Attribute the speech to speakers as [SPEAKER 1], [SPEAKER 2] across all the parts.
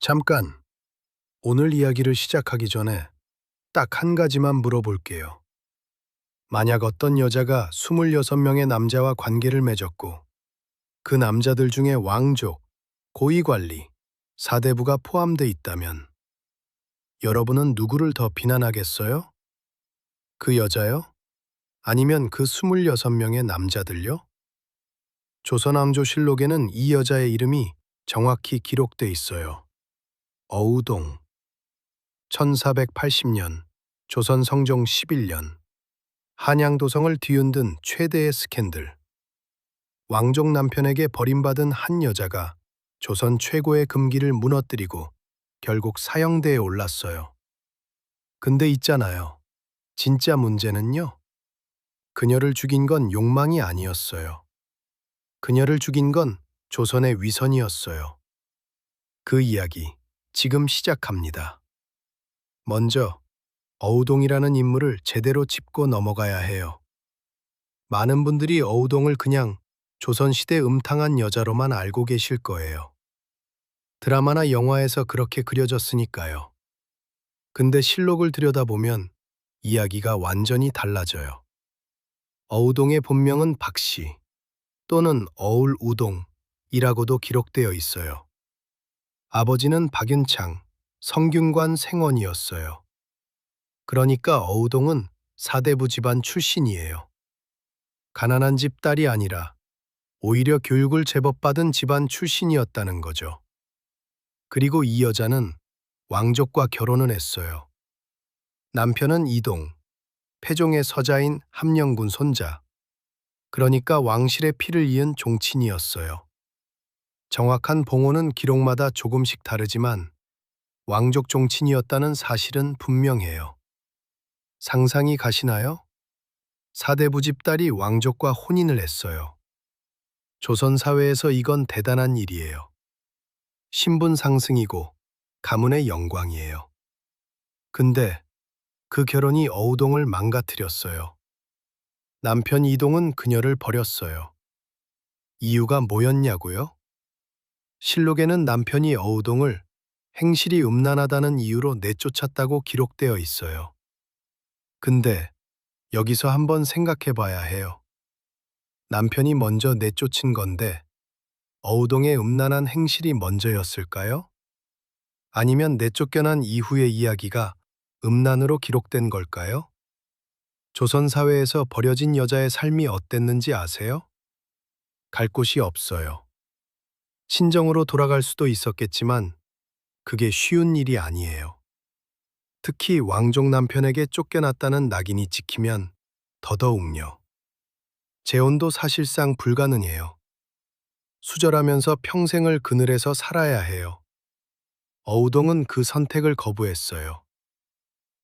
[SPEAKER 1] 잠깐. 오늘 이야기를 시작하기 전에 딱 한 가지만 물어볼게요. 만약 어떤 여자가 26명의 남자와 관계를 맺었고 그 남자들 중에 왕족, 고위관리, 사대부가 포함돼 있다면 여러분은 누구를 더 비난하겠어요? 그 여자요? 아니면 그 26명의 남자들요? 조선왕조실록에는 이 여자의 이름이 정확히 기록돼 있어요. 어우동. 1480년, 조선 성종 11년, 한양도성을 뒤흔든 최대의 스캔들. 왕족 남편에게 버림받은 한 여자가 조선 최고의 금기를 무너뜨리고 결국 사형대에 올랐어요. 근데 있잖아요. 진짜 문제는요. 그녀를 죽인 건 욕망이 아니었어요. 그녀를 죽인 건 조선의 위선이었어요. 그 이야기 지금 시작합니다. 먼저 어우동이라는 인물을 제대로 짚고 넘어가야 해요. 많은 분들이 어우동을 그냥 조선시대 음탕한 여자로만 알고 계실 거예요. 드라마나 영화에서 그렇게 그려졌으니까요. 근데 실록을 들여다보면 이야기가 완전히 달라져요. 어우동의 본명은 박씨 또는 어울우동이라고도 기록되어 있어요. 아버지는 박윤창, 성균관 생원이었어요. 그러니까 어우동은 사대부 집안 출신이에요. 가난한 집 딸이 아니라 오히려 교육을 제법 받은 집안 출신이었다는 거죠. 그리고 이 여자는 왕족과 결혼을 했어요. 남편은 이동, 패종의 서자인 함령군 손자, 그러니까 왕실의 피를 이은 종친이었어요. 정확한 봉호는 기록마다 조금씩 다르지만 왕족 종친이었다는 사실은 분명해요. 상상이 가시나요? 사대부 집 딸이 왕족과 혼인을 했어요. 조선 사회에서 이건 대단한 일이에요. 신분 상승이고 가문의 영광이에요. 근데 그 결혼이 어우동을 망가뜨렸어요. 남편 이동은 그녀를 버렸어요. 이유가 뭐였냐고요? 실록에는 남편이 어우동을 행실이 음란하다는 이유로 내쫓았다고 기록되어 있어요. 근데 여기서 한번 생각해 봐야 해요. 남편이 먼저 내쫓은 건데 어우동의 음란한 행실이 먼저였을까요? 아니면 내쫓겨난 이후의 이야기가 음란으로 기록된 걸까요? 조선 사회에서 버려진 여자의 삶이 어땠는지 아세요? 갈 곳이 없어요. 친정으로 돌아갈 수도 있었겠지만 그게 쉬운 일이 아니에요. 특히 왕족 남편에게 쫓겨났다는 낙인이 찍히면 더더욱요. 재혼도 사실상 불가능해요. 수절하면서 평생을 그늘에서 살아야 해요. 어우동은 그 선택을 거부했어요.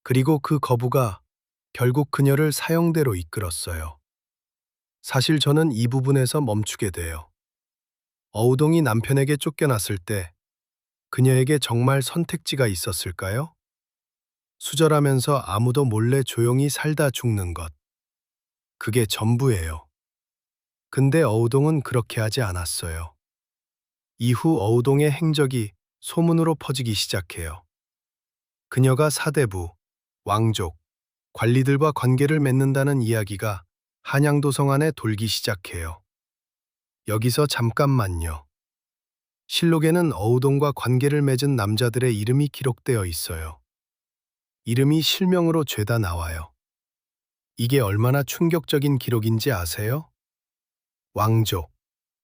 [SPEAKER 1] 그리고 그 거부가 결국 그녀를 사형대로 이끌었어요. 사실 저는 이 부분에서 멈추게 돼요. 어우동이 남편에게 쫓겨났을 때 그녀에게 정말 선택지가 있었을까요? 수절하면서 아무도 몰래 조용히 살다 죽는 것. 그게 전부예요. 근데 어우동은 그렇게 하지 않았어요. 이후 어우동의 행적이 소문으로 퍼지기 시작해요. 그녀가 사대부, 왕족, 관리들과 관계를 맺는다는 이야기가 한양도성 안에 돌기 시작해요. 여기서 잠깐만요. 실록에는 어우동과 관계를 맺은 남자들의 이름이 기록되어 있어요. 이름이 실명으로 죄다 나와요. 이게 얼마나 충격적인 기록인지 아세요? 왕족,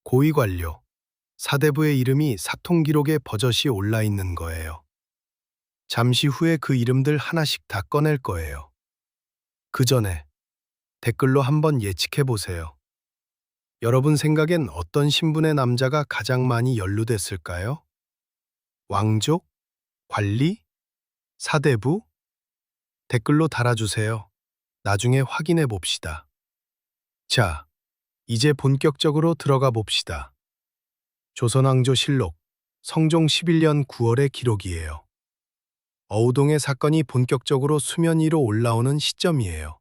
[SPEAKER 1] 고위관료, 사대부의 이름이 사통 기록에 버젓이 올라 있는 거예요. 잠시 후에 그 이름들 하나씩 다 꺼낼 거예요. 그 전에 댓글로 한번 예측해 보세요. 여러분 생각엔 어떤 신분의 남자가 가장 많이 연루됐을까요? 왕족? 관리? 사대부? 댓글로 달아주세요. 나중에 확인해 봅시다. 자, 이제 본격적으로 들어가 봅시다. 조선왕조실록 성종 11년 9월의 기록이에요. 어우동의 사건이 본격적으로 수면 위로 올라오는 시점이에요.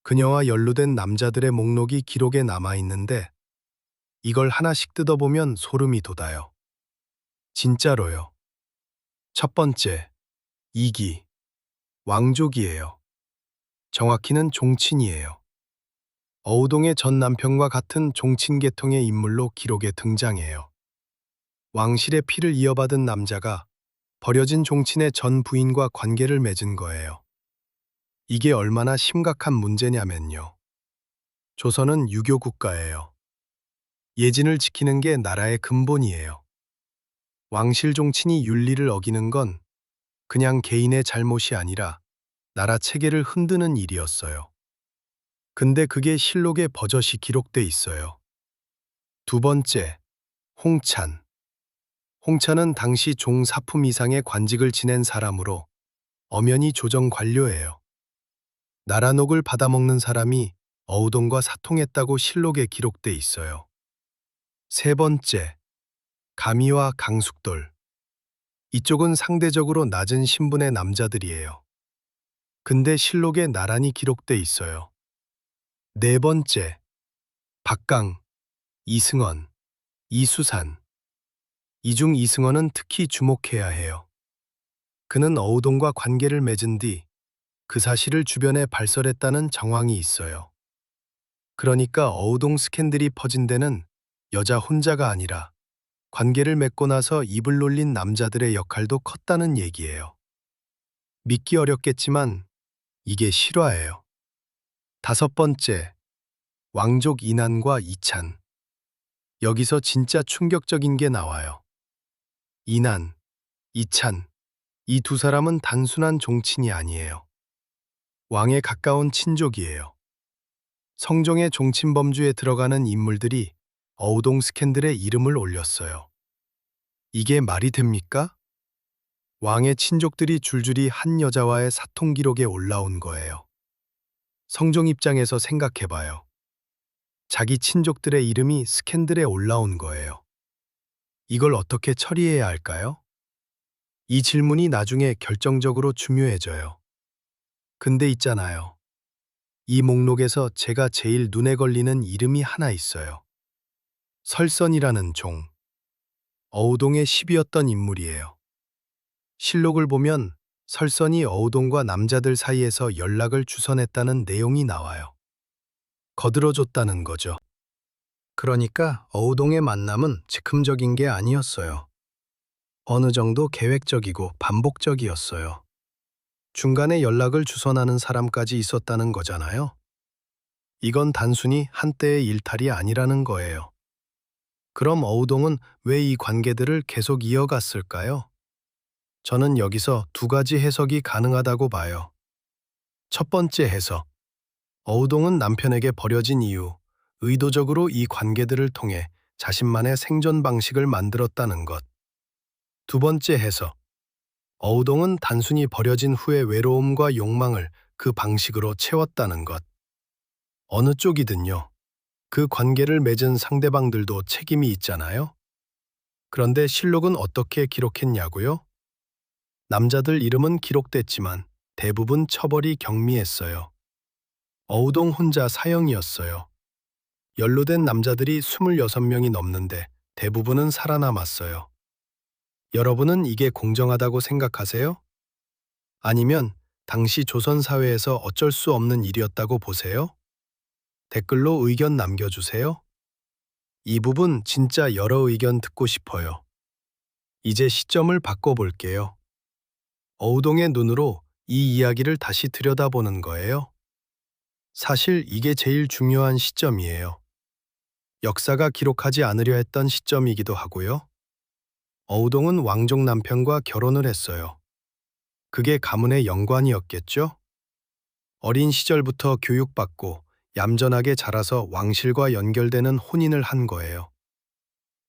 [SPEAKER 1] 그녀와 연루된 남자들의 목록이 기록에 남아 있는데 이걸 하나씩 뜯어보면 소름이 돋아요. 진짜로요. 첫 번째, 이기, 왕족이에요. 정확히는 종친이에요. 어우동의 전 남편과 같은 종친 계통의 인물로 기록에 등장해요. 왕실의 피를 이어받은 남자가 버려진 종친의 전 부인과 관계를 맺은 거예요. 이게 얼마나 심각한 문제냐면요. 조선은 유교 국가예요. 예진을 지키는 게 나라의 근본이에요. 왕실 종친이 윤리를 어기는 건 그냥 개인의 잘못이 아니라 나라 체계를 흔드는 일이었어요. 근데 그게 실록에 버젓이 기록돼 있어요. 두 번째, 홍찬. 홍찬은 당시 종사품 이상의 관직을 지낸 사람으로 엄연히 조정 관료예요. 나라녹을 받아먹는 사람이 어우동과 사통했다고 실록에 기록돼 있어요. 세 번째, 가미와 강숙돌. 이쪽은 상대적으로 낮은 신분의 남자들이에요. 근데 실록에 나란히 기록돼 있어요. 네 번째, 박강, 이승원, 이수산. 이 중 이승원은 특히 주목해야 해요. 그는 어우동과 관계를 맺은 뒤 그 사실을 주변에 발설했다는 정황이 있어요. 그러니까 어우동 스캔들이 퍼진 데는 여자 혼자가 아니라 관계를 맺고 나서 입을 놀린 남자들의 역할도 컸다는 얘기예요. 믿기 어렵겠지만 이게 실화예요. 다섯 번째, 왕족 이난과 이찬. 여기서 진짜 충격적인 게 나와요. 이난, 이찬, 이 두 사람은 단순한 종친이 아니에요. 왕에 가까운 친족이에요. 성종의 종친 범주에 들어가는 인물들이 어우동 스캔들에 이름을 올렸어요. 이게 말이 됩니까? 왕의 친족들이 줄줄이 한 여자와의 사통 기록에 올라온 거예요. 성종 입장에서 생각해봐요. 자기 친족들의 이름이 스캔들에 올라온 거예요. 이걸 어떻게 처리해야 할까요? 이 질문이 나중에 결정적으로 중요해져요. 근데 있잖아요. 이 목록에서 제가 제일 눈에 걸리는 이름이 하나 있어요. 설선이라는 종. 어우동의 시비였던 인물이에요. 실록을 보면 설선이 어우동과 남자들 사이에서 연락을 주선했다는 내용이 나와요. 거들어줬다는 거죠. 그러니까 어우동의 만남은 즉흥적인 게 아니었어요. 어느 정도 계획적이고 반복적이었어요. 중간에 연락을 주선하는 사람까지 있었다는 거잖아요. 이건 단순히 한때의 일탈이 아니라는 거예요. 그럼 어우동은 왜 이 관계들을 계속 이어갔을까요? 저는 여기서 두 가지 해석이 가능하다고 봐요. 첫 번째 해석. 어우동은 남편에게 버려진 이후 의도적으로 이 관계들을 통해 자신만의 생존 방식을 만들었다는 것. 두 번째 해석. 어우동은 단순히 버려진 후의 외로움과 욕망을 그 방식으로 채웠다는 것. 어느 쪽이든요. 그 관계를 맺은 상대방들도 책임이 있잖아요. 그런데 실록은 어떻게 기록했냐고요? 남자들 이름은 기록됐지만 대부분 처벌이 경미했어요. 어우동 혼자 사형이었어요. 연루된 남자들이 26명이 넘는데 대부분은 살아남았어요. 여러분은 이게 공정하다고 생각하세요? 아니면 당시 조선 사회에서 어쩔 수 없는 일이었다고 보세요? 댓글로 의견 남겨주세요. 이 부분 진짜 여러 의견 듣고 싶어요. 이제 시점을 바꿔볼게요. 어우동의 눈으로 이 이야기를 다시 들여다보는 거예요. 사실 이게 제일 중요한 시점이에요. 역사가 기록하지 않으려 했던 시점이기도 하고요. 어우동은 왕족 남편과 결혼을 했어요. 그게 가문의 영광이었겠죠? 어린 시절부터 교육받고 얌전하게 자라서 왕실과 연결되는 혼인을 한 거예요.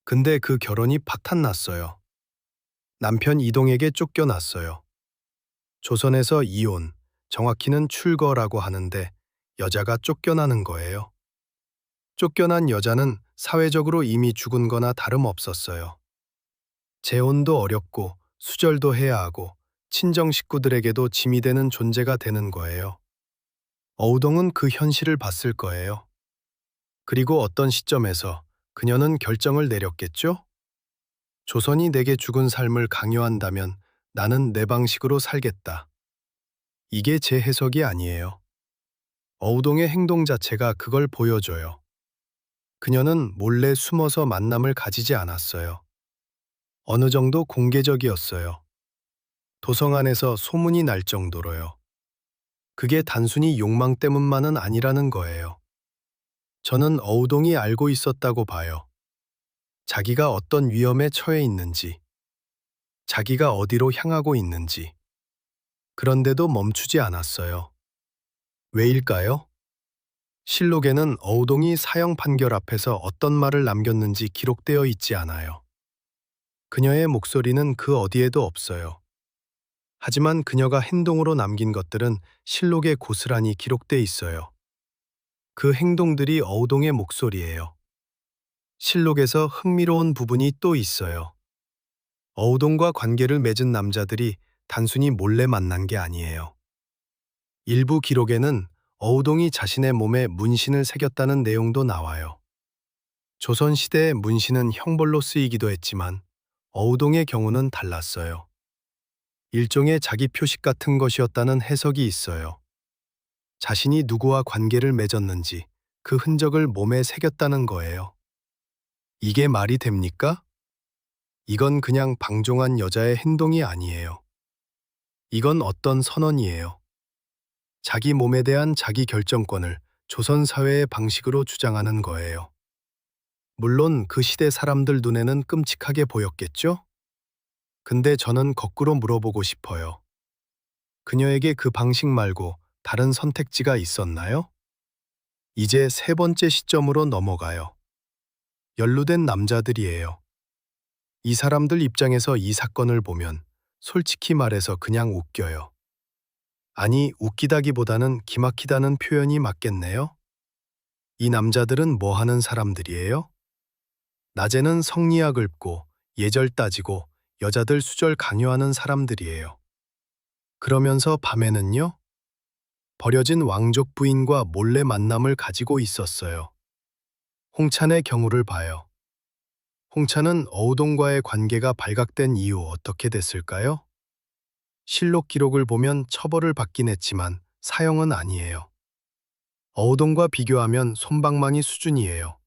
[SPEAKER 1] 근데 그 결혼이 파탄났어요. 남편 이동에게 쫓겨났어요. 조선에서 이혼, 정확히는 출거라고 하는데 여자가 쫓겨나는 거예요. 쫓겨난 여자는 사회적으로 이미 죽은 거나 다름없었어요. 재혼도 어렵고 수절도 해야 하고 친정 식구들에게도 짐이 되는 존재가 되는 거예요. 어우동은 그 현실을 봤을 거예요. 그리고 어떤 시점에서 그녀는 결정을 내렸겠죠? 조선이 내게 죽은 삶을 강요한다면 나는 내 방식으로 살겠다. 이게 제 해석이 아니에요. 어우동의 행동 자체가 그걸 보여줘요. 그녀는 몰래 숨어서 만남을 가지지 않았어요. 어느 정도 공개적이었어요. 도성 안에서 소문이 날 정도로요. 그게 단순히 욕망 때문만은 아니라는 거예요. 저는 어우동이 알고 있었다고 봐요. 자기가 어떤 위험에 처해 있는지, 자기가 어디로 향하고 있는지. 그런데도 멈추지 않았어요. 왜일까요? 실록에는 어우동이 사형 판결 앞에서 어떤 말을 남겼는지 기록되어 있지 않아요. 그녀의 목소리는 그 어디에도 없어요. 하지만 그녀가 행동으로 남긴 것들은 실록에 고스란히 기록돼 있어요. 그 행동들이 어우동의 목소리예요. 실록에서 흥미로운 부분이 또 있어요. 어우동과 관계를 맺은 남자들이 단순히 몰래 만난 게 아니에요. 일부 기록에는 어우동이 자신의 몸에 문신을 새겼다는 내용도 나와요. 조선시대의 문신은 형벌로 쓰이기도 했지만 어우동의 경우는 달랐어요. 일종의 자기 표식 같은 것이었다는 해석이 있어요. 자신이 누구와 관계를 맺었는지 그 흔적을 몸에 새겼다는 거예요. 이게 말이 됩니까? 이건 그냥 방종한 여자의 행동이 아니에요. 이건 어떤 선언이에요. 자기 몸에 대한 자기 결정권을 조선 사회의 방식으로 주장하는 거예요. 물론 그 시대 사람들 눈에는 끔찍하게 보였겠죠? 근데 저는 거꾸로 물어보고 싶어요. 그녀에게 그 방식 말고 다른 선택지가 있었나요? 이제 세 번째 시점으로 넘어가요. 연루된 남자들이에요. 이 사람들 입장에서 이 사건을 보면 솔직히 말해서 그냥 웃겨요. 아니, 웃기다기보다는 기막히다는 표현이 맞겠네요? 이 남자들은 뭐 하는 사람들이에요? 낮에는 성리학 읊고 예절 따지고 여자들 수절 강요하는 사람들이에요. 그러면서 밤에는요? 버려진 왕족 부인과 몰래 만남을 가지고 있었어요. 홍찬의 경우를 봐요. 홍찬은 어우동과의 관계가 발각된 이후 어떻게 됐을까요? 실록 기록을 보면 처벌을 받긴 했지만 사형은 아니에요. 어우동과 비교하면 솜방망이 수준이에요.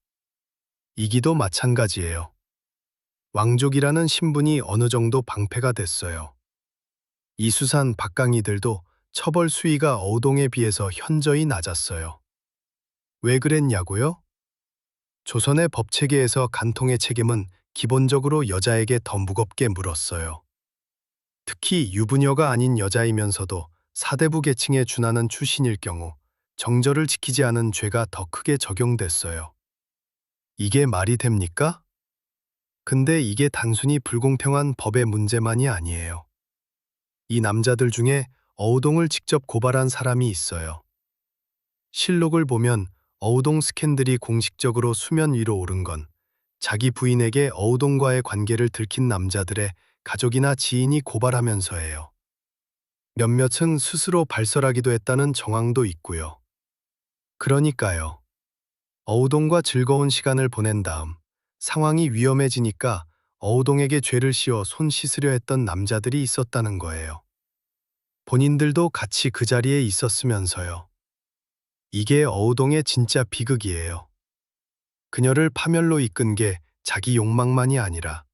[SPEAKER 1] 이기도 마찬가지예요. 왕족이라는 신분이 어느 정도 방패가 됐어요. 이수산, 박강희들도 처벌 수위가 어우동에 비해서 현저히 낮았어요. 왜 그랬냐고요? 조선의 법체계에서 간통의 책임은 기본적으로 여자에게 더 무겁게 물었어요. 특히 유부녀가 아닌 여자이면서도 사대부 계층에 준하는 출신일 경우 정절을 지키지 않은 죄가 더 크게 적용됐어요. 이게 말이 됩니까? 근데 이게 단순히 불공평한 법의 문제만이 아니에요. 이 남자들 중에 어우동을 직접 고발한 사람이 있어요. 실록을 보면 어우동 스캔들이 공식적으로 수면 위로 오른 건 자기 부인에게 어우동과의 관계를 들킨 남자들의 가족이나 지인이 고발하면서예요. 몇몇은 스스로 발설하기도 했다는 정황도 있고요. 그러니까요. 어우동과 즐거운 시간을 보낸 다음 상황이 위험해지니까 어우동에게 죄를 씌워 손 씻으려 했던 남자들이 있었다는 거예요. 본인들도 같이 그 자리에 있었으면서요. 이게 어우동의 진짜 비극이에요. 그녀를 파멸로 이끈 게 자기 욕망만이 아니라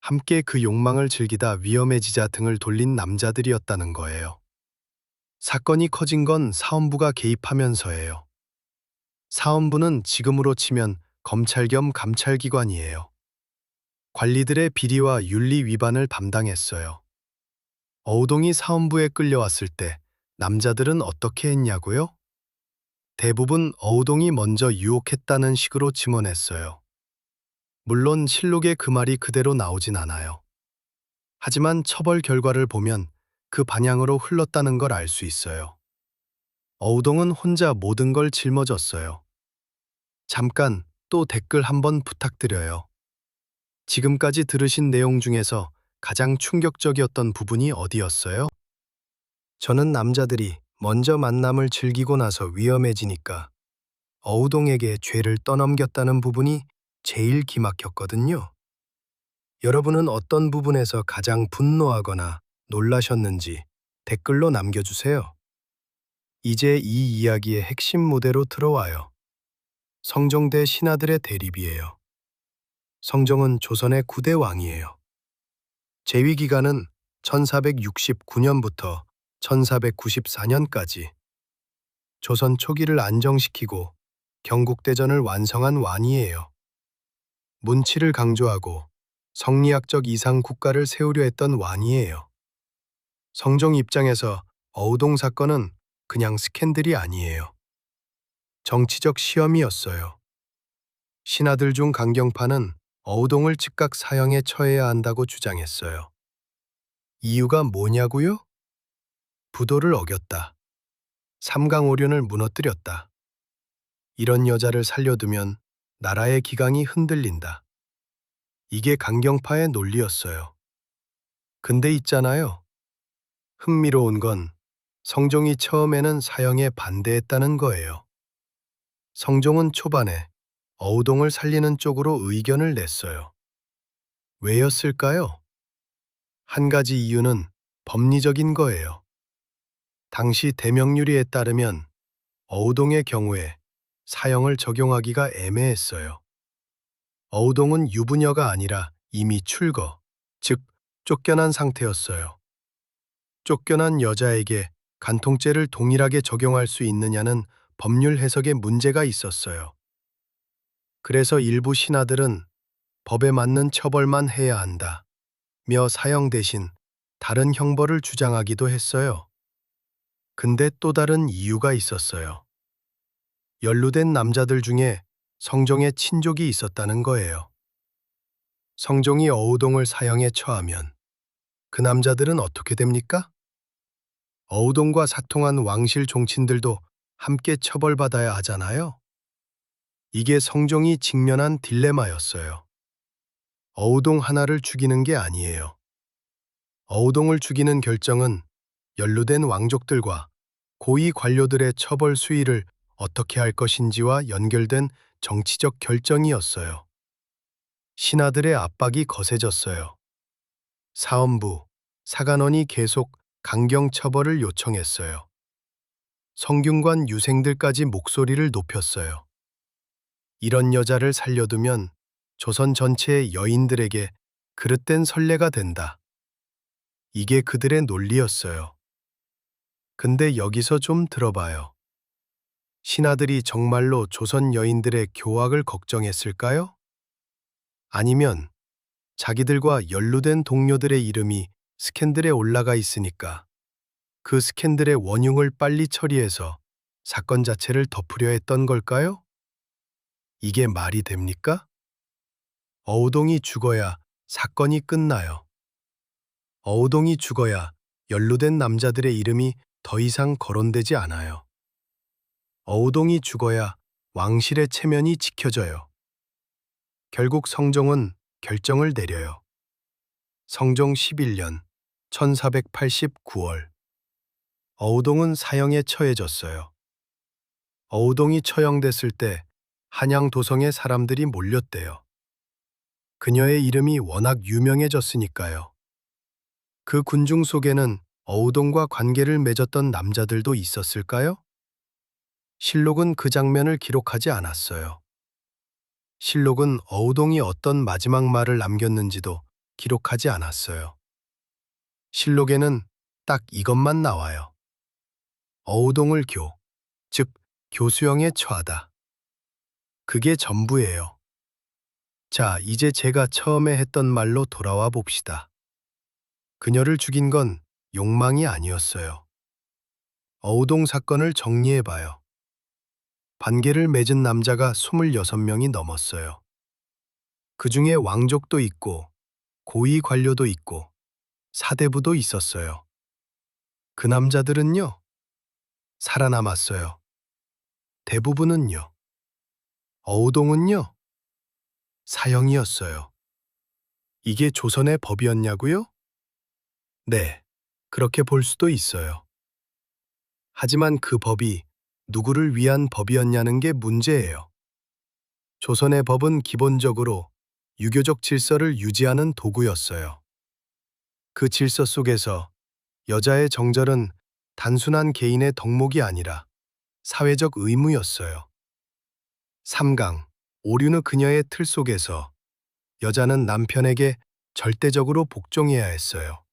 [SPEAKER 1] 함께 그 욕망을 즐기다 위험해지자 등을 돌린 남자들이었다는 거예요. 사건이 커진 건 사헌부가 개입하면서예요. 사헌부는 지금으로 치면 검찰 겸 감찰기관이에요. 관리들의 비리와 윤리 위반을 담당했어요. 어우동이 사헌부에 끌려왔을 때 남자들은 어떻게 했냐고요? 대부분 어우동이 먼저 유혹했다는 식으로 증언했어요. 물론 실록에 그 말이 그대로 나오진 않아요. 하지만 처벌 결과를 보면 그 방향으로 흘렀다는 걸 알 수 있어요. 어우동은 혼자 모든 걸 짊어졌어요. 잠깐 또 댓글 한번 부탁드려요. 지금까지 들으신 내용 중에서 가장 충격적이었던 부분이 어디였어요? 저는 남자들이 먼저 만남을 즐기고 나서 위험해지니까 어우동에게 죄를 떠넘겼다는 부분이 제일 기막혔거든요. 여러분은 어떤 부분에서 가장 분노하거나 놀라셨는지 댓글로 남겨주세요. 이제 이 이야기의 핵심 무대로 들어와요. 성종 대 신하들의 대립이에요. 성종은 조선의 9대 왕이에요. 재위 기간은 1469년부터 1494년까지. 조선 초기를 안정시키고 경국대전을 완성한 왕이에요. 문치를 강조하고 성리학적 이상 국가를 세우려 했던 왕이에요. 성종 입장에서 어우동 사건은 그냥 스캔들이 아니에요. 정치적 시험이었어요. 신하들 중 강경파는 어우동을 즉각 사형에 처해야 한다고 주장했어요. 이유가 뭐냐고요? 부도를 어겼다. 삼강오륜을 무너뜨렸다. 이런 여자를 살려두면 나라의 기강이 흔들린다. 이게 강경파의 논리였어요. 근데 있잖아요. 흥미로운 건 성종이 처음에는 사형에 반대했다는 거예요. 성종은 초반에 어우동을 살리는 쪽으로 의견을 냈어요. 왜였을까요? 한 가지 이유는 법리적인 거예요. 당시 대명률의에 따르면 어우동의 경우에 사형을 적용하기가 애매했어요. 어우동은 유부녀가 아니라 이미 출거, 즉 쫓겨난 상태였어요. 쫓겨난 여자에게 간통죄를 동일하게 적용할 수 있느냐는 법률 해석에 문제가 있었어요. 그래서 일부 신하들은 법에 맞는 처벌만 해야 한다 며 사형 대신 다른 형벌을 주장하기도 했어요. 근데 또 다른 이유가 있었어요. 연루된 남자들 중에 성종의 친족이 있었다는 거예요. 성종이 어우동을 사형에 처하면 그 남자들은 어떻게 됩니까? 어우동과 사통한 왕실 종친들도 함께 처벌받아야 하잖아요. 이게 성종이 직면한 딜레마였어요. 어우동 하나를 죽이는 게 아니에요. 어우동을 죽이는 결정은 연루된 왕족들과 고위 관료들의 처벌 수위를 어떻게 할 것인지와 연결된 정치적 결정이었어요. 신하들의 압박이 거세졌어요. 사헌부, 사간원이 계속 강경 처벌을 요청했어요. 성균관 유생들까지 목소리를 높였어요. 이런 여자를 살려두면 조선 전체의 여인들에게 그릇된 선례가 된다. 이게 그들의 논리였어요. 근데 여기서 좀 들어봐요. 신하들이 정말로 조선 여인들의 교학을 걱정했을까요? 아니면 자기들과 연루된 동료들의 이름이 스캔들에 올라가 있으니까 그 스캔들의 원흉을 빨리 처리해서 사건 자체를 덮으려 했던 걸까요? 이게 말이 됩니까? 어우동이 죽어야 사건이 끝나요. 어우동이 죽어야 연루된 남자들의 이름이 더 이상 거론되지 않아요. 어우동이 죽어야 왕실의 체면이 지켜져요. 결국 성종은 결정을 내려요. 성종 11년 1489월 어우동은 사형에 처해졌어요. 어우동이 처형됐을 때 한양 도성에 사람들이 몰렸대요. 그녀의 이름이 워낙 유명해졌으니까요. 그 군중 속에는 어우동과 관계를 맺었던 남자들도 있었을까요? 실록은 그 장면을 기록하지 않았어요. 실록은 어우동이 어떤 마지막 말을 남겼는지도 기록하지 않았어요. 실록에는 딱 이것만 나와요. 어우동을 즉 교수형에 처하다. 그게 전부예요. 자, 이제 제가 처음에 했던 말로 돌아와 봅시다. 그녀를 죽인 건 욕망이 아니었어요. 어우동 사건을 정리해봐요. 반계를 맺은 남자가 26명이 넘었어요. 그 중에 왕족도 있고 고위 관료도 있고 사대부도 있었어요. 그 남자들은요, 살아남았어요. 대부분은요. 어우동은요, 사형이었어요. 이게 조선의 법이었냐고요? 네, 그렇게 볼 수도 있어요. 하지만 그 법이 누구를 위한 법이었냐는 게 문제예요. 조선의 법은 기본적으로 유교적 질서를 유지하는 도구였어요. 그 질서 속에서 여자의 정절은 단순한 개인의 덕목이 아니라 사회적 의무였어요. 3강, 오륜의 그녀의 틀 속에서 여자는 남편에게 절대적으로 복종해야 했어요.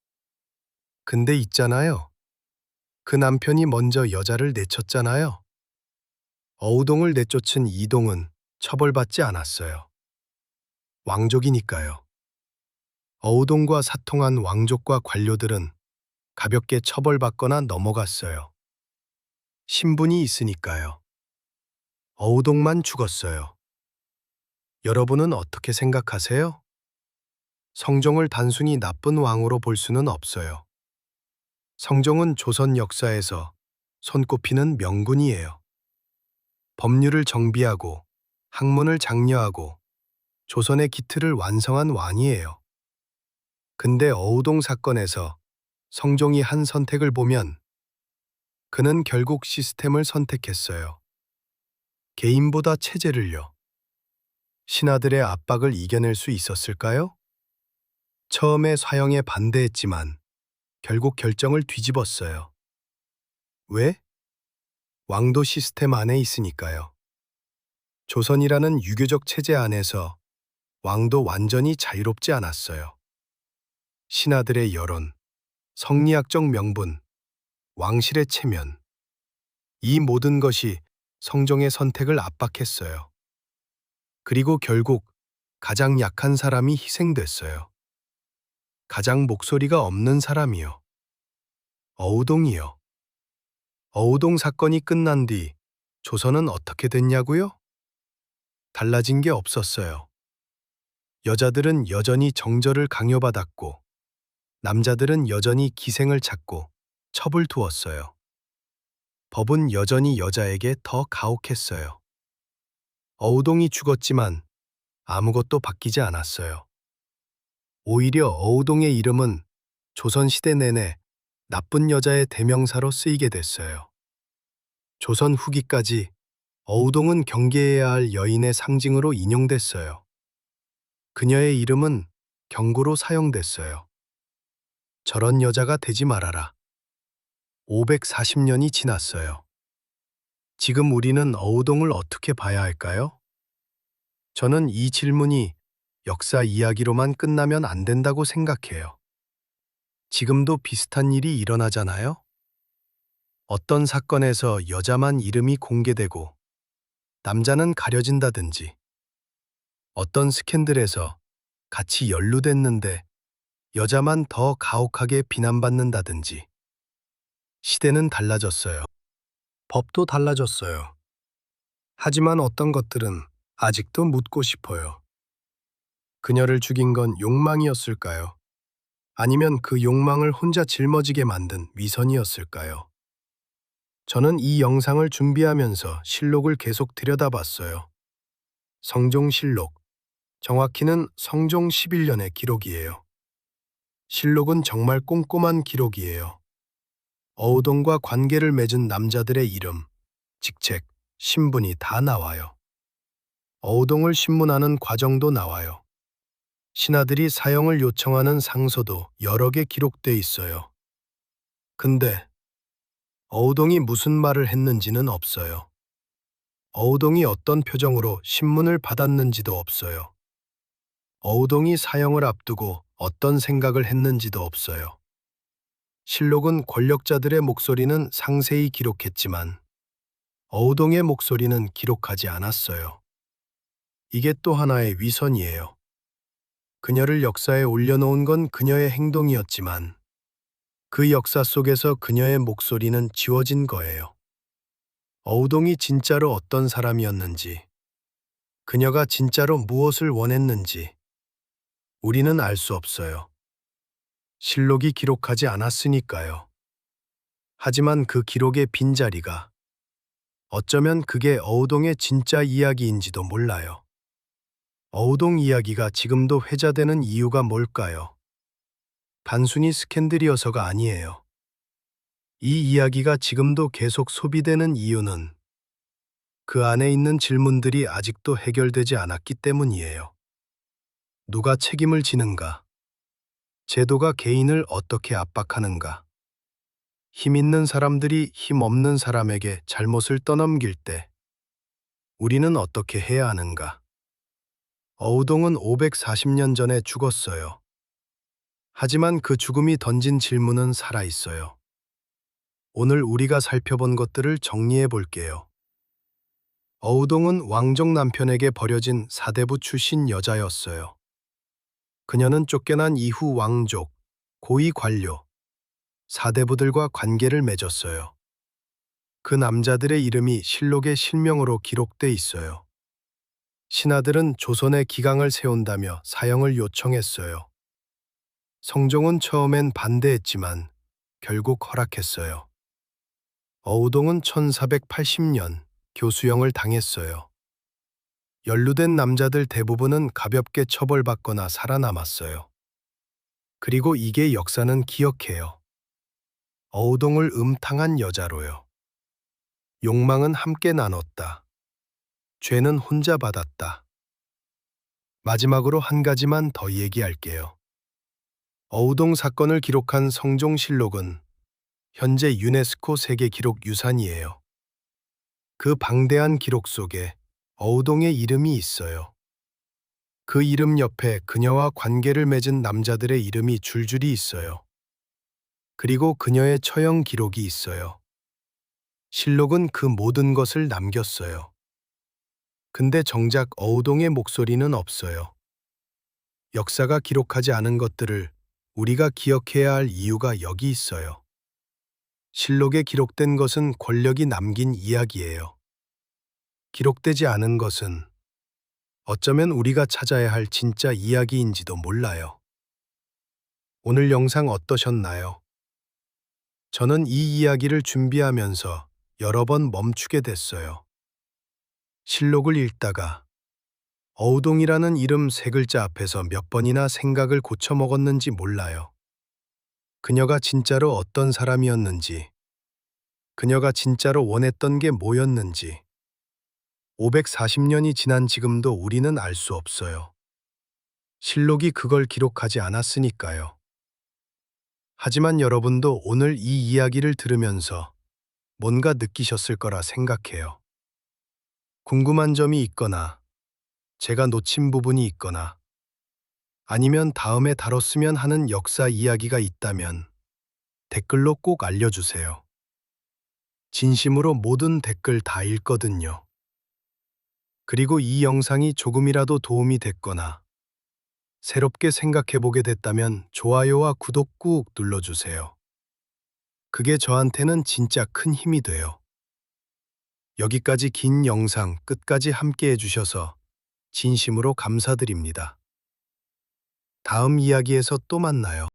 [SPEAKER 1] 근데 있잖아요. 그 남편이 먼저 여자를 내쳤잖아요. 어우동을 내쫓은 이동은 처벌받지 않았어요. 왕족이니까요. 어우동과 사통한 왕족과 관료들은 가볍게 처벌받거나 넘어갔어요. 신분이 있으니까요. 어우동만 죽었어요. 여러분은 어떻게 생각하세요? 성종을 단순히 나쁜 왕으로 볼 수는 없어요. 성종은 조선 역사에서 손꼽히는 명군이에요. 법률을 정비하고 학문을 장려하고 조선의 기틀을 완성한 왕이에요. 근데 어우동 사건에서 성종이 한 선택을 보면 그는 결국 시스템을 선택했어요. 개인보다 체제를요. 신하들의 압박을 이겨낼 수 있었을까요? 처음에 사형에 반대했지만 결국 결정을 뒤집었어요. 왜? 왕도 시스템 안에 있으니까요. 조선이라는 유교적 체제 안에서 왕도 완전히 자유롭지 않았어요. 신하들의 여론, 성리학적 명분, 왕실의 체면, 이 모든 것이 성종의 선택을 압박했어요. 그리고 결국 가장 약한 사람이 희생됐어요. 가장 목소리가 없는 사람이요. 어우동이요. 어우동 사건이 끝난 뒤 조선은 어떻게 됐냐고요? 달라진 게 없었어요. 여자들은 여전히 정절을 강요받았고, 남자들은 여전히 기생을 찾고 첩을 두었어요. 법은 여전히 여자에게 더 가혹했어요. 어우동이 죽었지만 아무것도 바뀌지 않았어요. 오히려 어우동의 이름은 조선시대 내내 나쁜 여자의 대명사로 쓰이게 됐어요. 조선 후기까지 어우동은 경계해야 할 여인의 상징으로 인용됐어요. 그녀의 이름은 경고로 사용됐어요. 저런 여자가 되지 말아라. 540년이 지났어요. 지금 우리는 어우동을 어떻게 봐야 할까요? 저는 이 질문이 역사 이야기로만 끝나면 안 된다고 생각해요. 지금도 비슷한 일이 일어나잖아요? 어떤 사건에서 여자만 이름이 공개되고 남자는 가려진다든지, 어떤 스캔들에서 같이 연루됐는데 여자만 더 가혹하게 비난받는다든지. 시대는 달라졌어요. 법도 달라졌어요. 하지만 어떤 것들은 아직도 묻고 싶어요. 그녀를 죽인 건 욕망이었을까요? 아니면 그 욕망을 혼자 짊어지게 만든 위선이었을까요? 저는 이 영상을 준비하면서 실록을 계속 들여다봤어요. 성종실록, 정확히는 성종 11년의 기록이에요. 실록은 정말 꼼꼼한 기록이에요. 어우동과 관계를 맺은 남자들의 이름, 직책, 신분이 다 나와요. 어우동을 신문하는 과정도 나와요. 신하들이 사형을 요청하는 상소도 여러 개 기록돼 있어요. 근데 어우동이 무슨 말을 했는지는 없어요. 어우동이 어떤 표정으로 신문을 받았는지도 없어요. 어우동이 사형을 앞두고 어떤 생각을 했는지도 없어요. 실록은 권력자들의 목소리는 상세히 기록했지만 어우동의 목소리는 기록하지 않았어요. 이게 또 하나의 위선이에요. 그녀를 역사에 올려놓은 건 그녀의 행동이었지만 그 역사 속에서 그녀의 목소리는 지워진 거예요. 어우동이 진짜로 어떤 사람이었는지, 그녀가 진짜로 무엇을 원했는지 우리는 알 수 없어요. 실록이 기록하지 않았으니까요. 하지만 그 기록의 빈자리가 어쩌면 그게 어우동의 진짜 이야기인지도 몰라요. 어우동 이야기가 지금도 회자되는 이유가 뭘까요? 단순히 스캔들이어서가 아니에요. 이 이야기가 지금도 계속 소비되는 이유는 그 안에 있는 질문들이 아직도 해결되지 않았기 때문이에요. 누가 책임을 지는가? 제도가 개인을 어떻게 압박하는가? 힘 있는 사람들이 힘 없는 사람에게 잘못을 떠넘길 때 우리는 어떻게 해야 하는가? 어우동은 540년 전에 죽었어요. 하지만 그 죽음이 던진 질문은 살아있어요. 오늘 우리가 살펴본 것들을 정리해 볼게요. 어우동은 왕족 남편에게 버려진 사대부 출신 여자였어요. 그녀는 쫓겨난 이후 왕족, 고위 관료, 사대부들과 관계를 맺었어요. 그 남자들의 이름이 실록의 실명으로 기록돼 있어요. 신하들은 조선에 기강을 세운다며 사형을 요청했어요. 성종은 처음엔 반대했지만 결국 허락했어요. 어우동은 1480년 교수형을 당했어요. 연루된 남자들 대부분은 가볍게 처벌받거나 살아남았어요. 그리고 이게 역사는 기억해요. 어우동을 음탕한 여자로요. 욕망은 함께 나눴다. 죄는 혼자 받았다. 마지막으로 한 가지만 더 얘기할게요. 어우동 사건을 기록한 성종실록은 현재 유네스코 세계기록유산이에요. 그 방대한 기록 속에 어우동의 이름이 있어요. 그 이름 옆에 그녀와 관계를 맺은 남자들의 이름이 줄줄이 있어요. 그리고 그녀의 처형 기록이 있어요. 실록은 그 모든 것을 남겼어요. 근데 정작 어우동의 목소리는 없어요. 역사가 기록하지 않은 것들을 우리가 기억해야 할 이유가 여기 있어요. 실록에 기록된 것은 권력이 남긴 이야기예요. 기록되지 않은 것은 어쩌면 우리가 찾아야 할 진짜 이야기인지도 몰라요. 오늘 영상 어떠셨나요? 저는 이 이야기를 준비하면서 여러 번 멈추게 됐어요. 실록을 읽다가 어우동이라는 이름 세 글자 앞에서 몇 번이나 생각을 고쳐먹었는지 몰라요. 그녀가 진짜로 어떤 사람이었는지, 그녀가 진짜로 원했던 게 뭐였는지, 540년이 지난 지금도 우리는 알 수 없어요. 실록이 그걸 기록하지 않았으니까요. 하지만 여러분도 오늘 이 이야기를 들으면서 뭔가 느끼셨을 거라 생각해요. 궁금한 점이 있거나, 제가 놓친 부분이 있거나, 아니면 다음에 다뤘으면 하는 역사 이야기가 있다면 댓글로 꼭 알려주세요. 진심으로 모든 댓글 다 읽거든요. 그리고 이 영상이 조금이라도 도움이 됐거나 새롭게 생각해보게 됐다면 좋아요와 구독 꾹 눌러주세요. 그게 저한테는 진짜 큰 힘이 돼요. 여기까지 긴 영상 끝까지 함께 해주셔서 진심으로 감사드립니다. 다음 이야기에서 또 만나요.